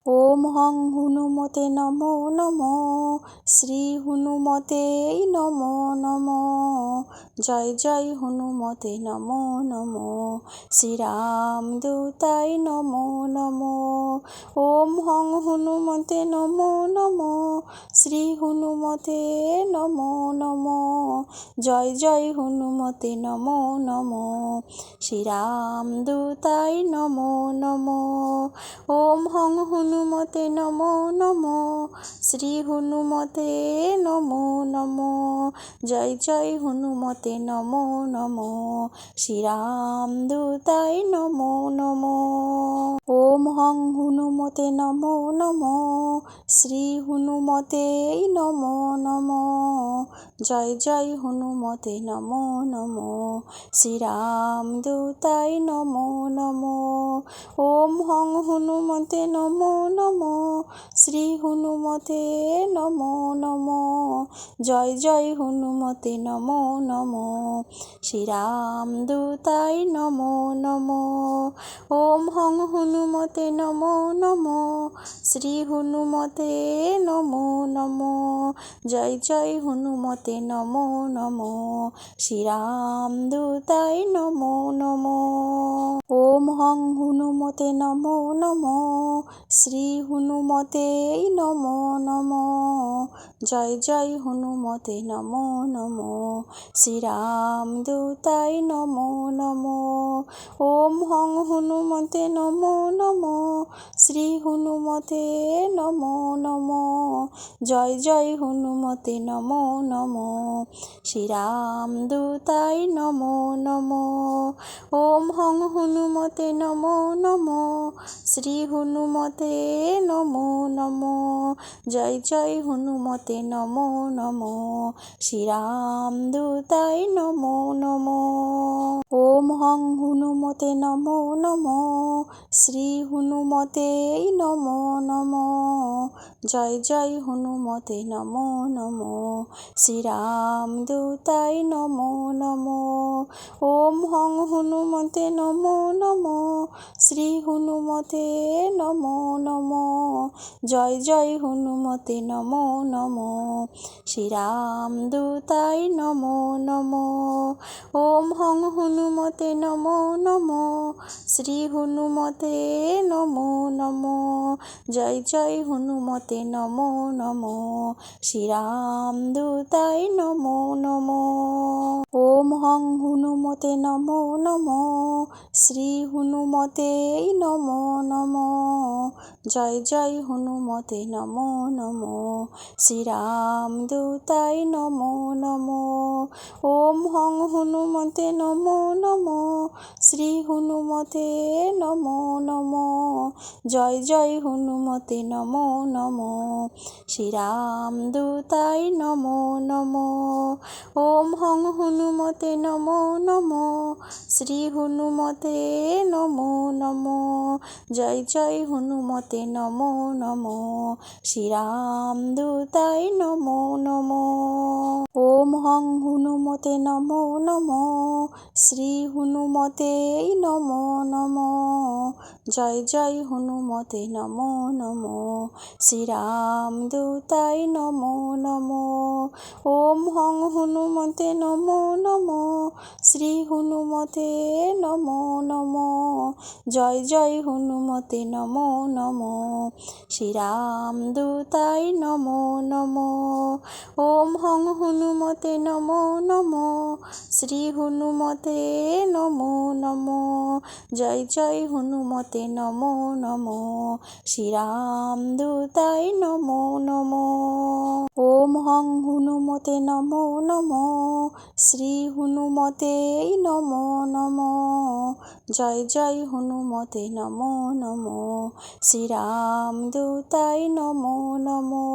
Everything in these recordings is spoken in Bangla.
ওম হং হনুমতে নমো নমো, শ্রী হনুমতে নমো নমো। জয় জয় হনুমতে নমো নমো, শ্রীরাম দূতায় নমো নমো। ওম হং হনুমতে নমো নমো, শ্রী হনুমতে নমো নমো। জয় জয় হনুমতে নমো নমো, শ্রীরাম দূতায় নমো নমো। ওম হং হনুমতে নমো নমো, শ্রী হনুমতে নমো নমো। জয় জয় হনুমতে নমো নমো, শ্রীরাম দূতায় নমো নমো। ওম হং হনুমতে নমো নমো, শ্রী হনুমতে নমো নমো। জয় জয় হনুমতে নমো নমো, শ্রীরাম দূতায় নমো নমো। ওম হং হনুমতে নমো নমো, শ্রী হনুমতে নমো নমো। জয় জয় হনুমতে নমো নমো, শ্রীরাম দূতায় নমো নমো। ওম হং হনুমতে নমো নমো, শ্রী হনুমতে নমো নমো। জয় জয় হনুমতে নমো নমো, শ্রীরাম দূতায় নমো নমো। ওম হং হনুমতে নমো নমো, শ্রী হনুমতে নমো নমো। জয় জয় হনুমতে নমো নমো, শ্রীরাম দূতায় নমো নমো। ওম হং হনুমতে নমো নমো, শ্রী হনুমতে নমো নমো। জয় জয় হনুমতে নমো নমো, শ্রীরাম দূতায় নমো নমো। ওম হং হনুমতে নমো নমো, শ্রী হনুমতে নমো নমো। জয় জয় হনুমতে নমো নমো, শ্রীরাম দূতায় নমো নমো। ওম হং হনুমতে নমো নমো, শ্রী হনুমতে নমো নমো। জয় জয় হনুমতে নমো নমো, শ্রীরাম দূতায় নমো নমো। ওম হং হনুমতে নমো নমো, শ্রী হনুমতে নমো নমো। জয় জয় হনুমতে নমো নমো, শ্রীরাম দূতায় নমো নমো। ওম হং হনুমতে নমো নমো, শ্রী হনুমতে নমো নমো। জয় জয় হনুমতে নমো নমো, শ্রীরাম দূতায় নমো নমো। ওম হং হনুমতে নমো নমো, শ্রী হনুমতে নমো নমো। জয় জয় হনুমতে নমো নমো, শ্রীরাম দূতায় নমো নমো। ওম হং হনুমতে নমো নমো, শ্রী হনুমতে নমো নমো। জয় জয় হনুমতে নমো নমো, শ্রীরাম দূতায় নমো নমো। ওম হং হনুমতে নমো নমো, শ্রী হনুমতে নমো নমো। জয় জয় হনুমতে নমো নমো, শ্রীরাম দূতায় নমো নমো। ওম হং হনুমতে নমো নমো, শ্রী হনুমতে নমো নমো। জয় জয় হনুমতে নমো নমো, শ্রীরাম দূতায় নমো নমো। ওম হং হনুমতে নমো নমো, শ্রী হনুমতে নমো নমো। জয় জয় হনুমতে নমো নমো, শ্রীরাম দূতায় নমো নমো। ওম হং হনুমতে নমো নমো, শ্রী হনুমতে নমো নমো। জয় জয় হনুমতে নমো নমো, শ্রীরাম দূতায় নমো নমো। ওম হং হনুমতে নমো নমো, শ্রী হনুমতে নমো নমো। জয় জয় হনুমতে নমো নমো, শ্রীরাম দূতায় নমো নমো।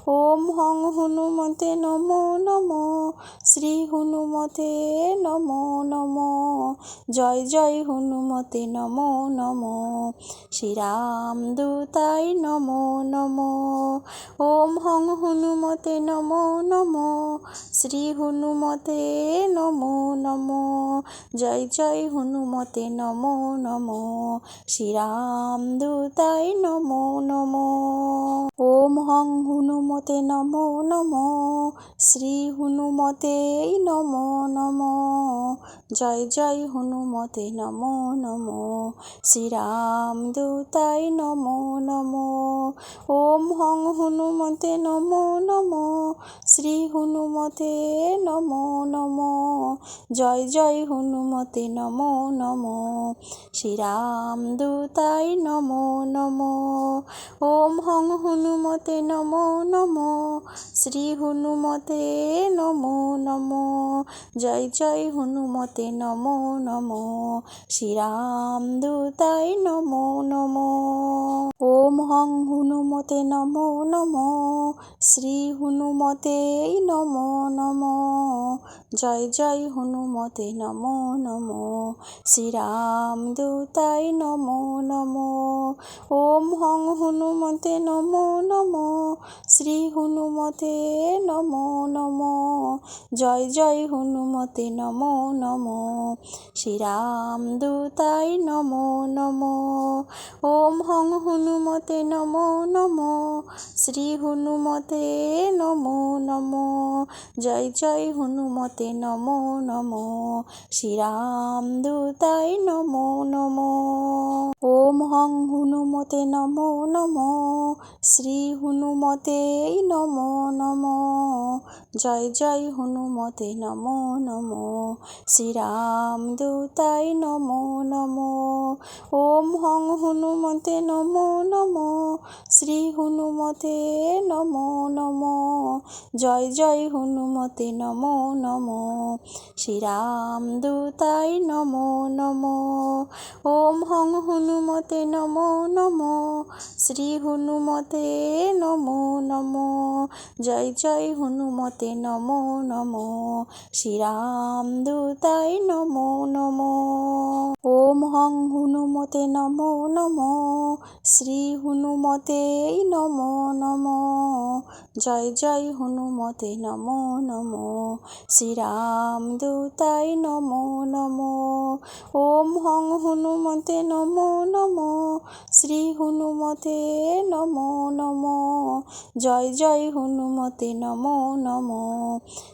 ওম হং হনুমতে নমো নমো, শ্রী হনুমতে নমো নমো। জয় জয় হনুমতে নমো নমো, শ্রীরাম দূতায় নমো নমো। ওম হং হনুমতে নমো নমো, শ্রী হনুমতে নমো নমো। জয় জয় হনুমতে নমো নমো, শ্রীরাম দূতায় নমো নমো। নমো। ওম হং হনুমতে নমো নমো, শ্রী হনুমতে নমো নমো। জয় জয় হনুমতে নমো নমো, শ্রীরাম দূতায় নমো নমো। ওম হং হনুমতে নমো নমো, শ্রী হনুমতে নমো নমো। জয় জয় হনুমতে নমো নমো, শ্রীরাম দূতায় নমো নমো। ওম হং হনুমতে নমো নমো, শ্রী হনুমতে নমো নমো। জয় জয় হনুমতে নমো নমো, শ্রীরাম দূতায় নমো নমো। ওম হং হনুমতে নমো নমো, শ্রী হনুমতে নমো নমো। জয় জয় হনুমতে নমো নমো, শ্রীরাম দূতায় নমো নমো। ওম হং হনুমতে নমো নমো, শ্রী হনুমতে নমো নমো। জয় জয় হনুমতে নমো নমো, শ্রীরাম দূতায় নমো নমো। ওম হং হনুমতে নমো নমো, শ্রী হনুমতে নমো নমো। জয় জয় হনুমতে নমো নমো, শ্রীরাম দূতায় নমো নমো। ওম হং হনুমতে নমো নমো, শ্রী হনুমতে নমো নমো। জয় জয় হনুমতে নমো নমো, শ্রীরাম দূতায় নমো নমো। ওম হং হনুমতে নমো নমো, শ্রী হনুমতে নমো নমো। জয় জয় হনুমতে নমো নমো, শ্রীরাম দূতায় নমো নমো। ওম হং হনুমতে নমো নমো, শ্রী হনুমতে নমো নমো। জয় জয় হনুমতে নমো নমো, শ্রীরাম দূতায় নমো নমো। ওম হং হনুমতে নমো নমো, শ্রী হনুমতে নমো নমো। জয় জয় হনুমতে নমো নমো, শ্রীরাম দূতায় নমো নমো। ওম হং হনুমতে নমো নমো, শ্রী হনুমতে নমো নমো। জয় জয় হনুমতে নমো নমো,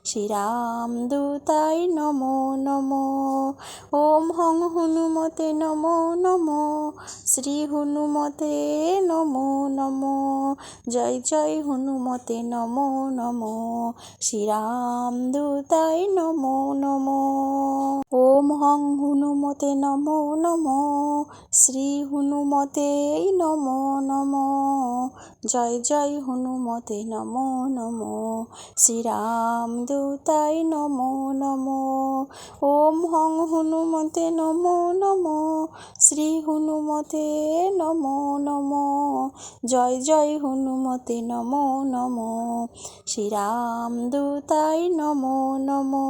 শ্রীরাম দূতায় নমো নমো। ওম হং হনুমতে নমো নমো, শ্রী হনুমতে নমো নমো। জয় জয় হনুমতে নমো নমো, শ্রীরাম দূতায় নমো নমো। ওম হং হনুমতে নমো নমো, শ্রী হনুমতে নমো নমো। জয় জয় হনুমতে নমো নমো, শ্রীরাম দূতায় নমো নমো। ওম হং হনুমতে নমো নমো, শ্রী হনুমতে নমো নমো। জয় জয় হনুমতে নমো নমো, শ্রীরাম দূতায় নমো নমো।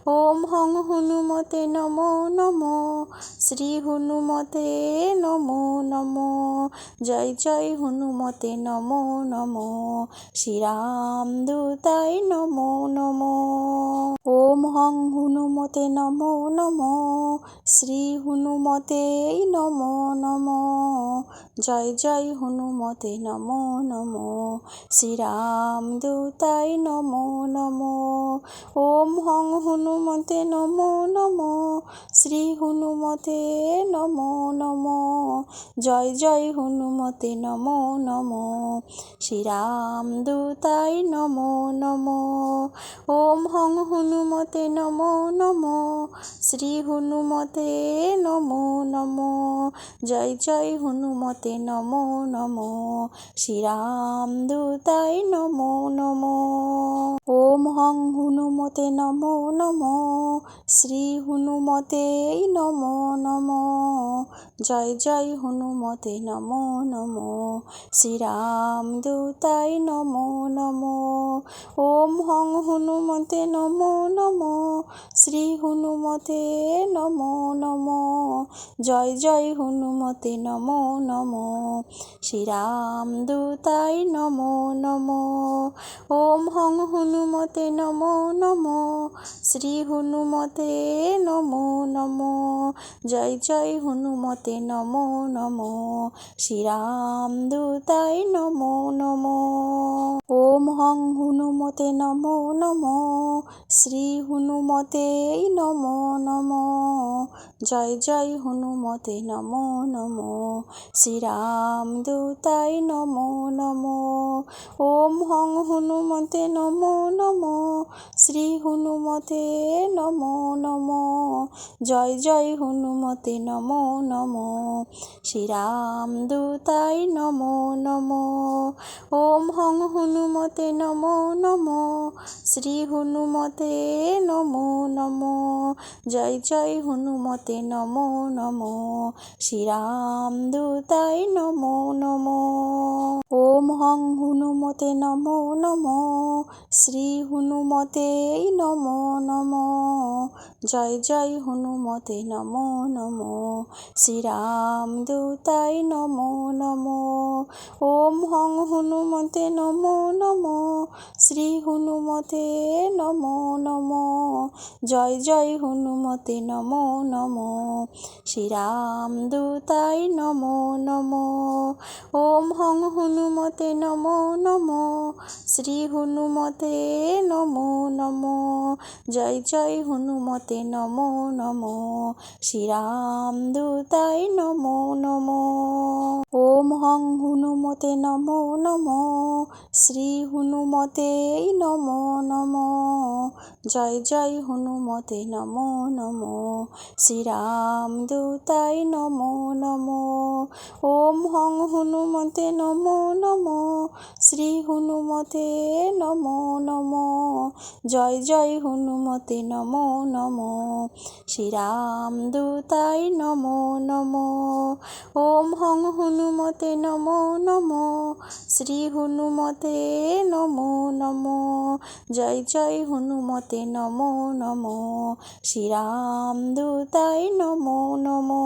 ওম হং হনুমতে নমো নমো, শ্রী হনুমতে নমো নমো। জয় জয় হনুমতে নমো নমো, শ্রীরাম দূতায় নমো নমো। ওম হং হনুমতে নমো নমো, শ্রী হনুমতে নমো নমো। জয় জয় হনুমতে নমো নমো, শ্রীরাম দূতায় নমো নমো। ওম হং হনুমতে নমো নমো, শ্রী হনুমতে নমো নমো। জয় জয় হনুমতে নমো নমো, শ্রীরাম দূতায় নমো নমো। ওম হং হনুমতে নমো নমো, শ্রী হনুমতে নমো নমো। জয় জয় হনুমতে নমো নমো, শ্রীরাম দূতায় নমো নমো। ওম হং হনুমতে নমো নমো, শ্রী হনুমতে নমো নমো। জয় জয় হনুমতে নমো নমো, শ্রীরাম দূতায় নমো নমো। ওম হং হনুমতে নমো নমো, শ্রী হনুমতে নমো নমো। জয় জয় হনুমতে নমো নমো, শ্রীরাম দূতায় নমো নমো। ওম হং হনুমতে নমো নমো, শ্রী হনুমতে নমো নমো। জয় জয় হনুমতে নমো নমো, শ্রীরাম দূতায় নমো নমো। ওম হং হনুমতে নমো নমো, শ্রী হনুমতে নমো নমো। জয় জয় হনুমতে নমো নমো, শ্রীরাম দূতায় নমো নমো। ওম হং হনুমতে নমো নমো, শ্রী হনুমতে নমো নমো। জয় জয় হনুমতে নমো নমো, শ্রীরাম দূতায় নমো নমো। ওম হং হনুমতে নমো নমো, শ্রী হনুমতে নমো নমো। জয় জয় হনুমতে নমো নমো, শ্রীরাম দূতায় নমো নমো। ওম হং হনুমতে নমো নমো, শ্রী হনুমতে নমো নমো। জয় জয় হনুমতে নমো নমো, শ্রীরাম দূতায় নমো নমো। ওম হং হনুমতে নমো নমো, শ্রী হনুমতে নমো নমো। জয় জয় হনুমতে নমো নমো, শ্রীরাম দূতায় নমো নমো। ওম হং হনুমতে নমো নমো, শ্রী হনুমতে নমো নমো। জয় জয় হনুমতে নমো নমো, শ্রীরাম দূতায় নমো নমো। ওম হং হনুমতে নমো নমো, শ্রী হনুমতে নমো নমো। জয় জয় হনুমতে নমো নমো, শ্রীরাম দূতায় নমো নমো। ওম হং হনুমতে নমো নমো, শ্রী হনুমতে নমো নমো। জয় জয় হনুমতে নমো নমো, শ্রীরাম দূতায় নমো নমো। ওম হং হনুমতে নমো নমো, শ্রী হনুমতে নমো নমো। জয় জয় হনুমতে নমো নমো, শ্রীরাম দূতায় নমো নমো।